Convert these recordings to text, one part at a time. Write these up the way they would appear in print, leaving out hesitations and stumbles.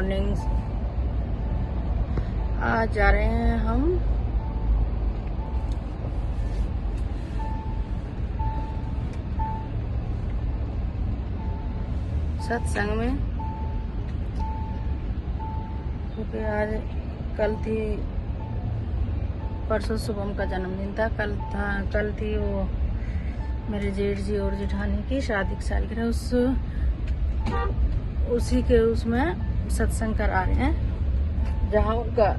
Morning. आज जा रहे हैं हम सत्संग में, क्योंकि आज कल थी, परसों शुभम का जन्मदिन था, कल थी वो मेरे जेठ जी और जेठानी की शादी की सालगिरह, उसी के उसमें सत्संग करा रहे हैं, जहाँ उनका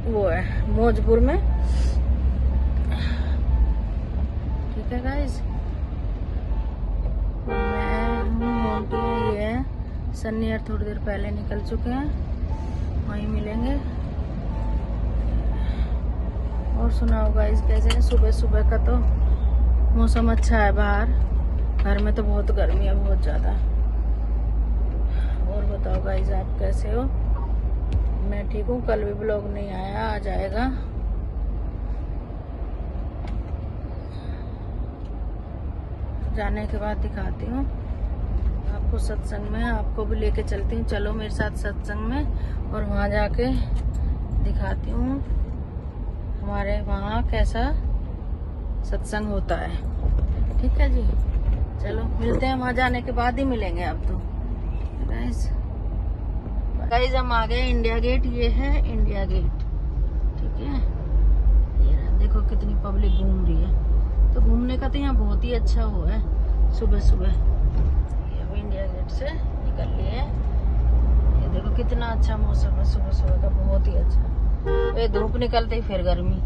वो है मौजपुर में। ठीक है गाइस, मैं मोंटी, ये सन्नी यार थोड़ी देर पहले निकल चुके हैं, वहीं मिलेंगे। और सुनाओ गाइस, कैसे है? सुबह सुबह का तो मौसम अच्छा है बाहर, घर में तो बहुत गर्मी है, बहुत ज़्यादा। और बताओ गाइस, आप कैसे हो? मैं ठीक हूँ। कल भी ब्लॉग नहीं आया, आज आएगा। जाने के बाद दिखाती हूँ आपको सत्संग में, आपको भी लेके चलती हूँ। चलो मेरे साथ सत्संग में, और वहाँ जाके दिखाती हूँ हमारे वहाँ कैसा सत्संग होता है। ठीक है जी, चलो मिलते हैं, वहाँ जाने के बाद ही मिलेंगे आप तो। गाइस हम आ गए इंडिया गेट, ये है इंडिया गेट। ठीक है, ये रहा, देखो कितनी पब्लिक घूम रही है। तो घूमने का तो यहाँ बहुत ही अच्छा हुआ है सुबह सुबह। ये अब इंडिया गेट से निकल लिए, ये देखो कितना अच्छा मौसम है सुबह सुबह का, बहुत ही अच्छा। ये धूप निकलते ही फिर गर्मी।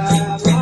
हाँ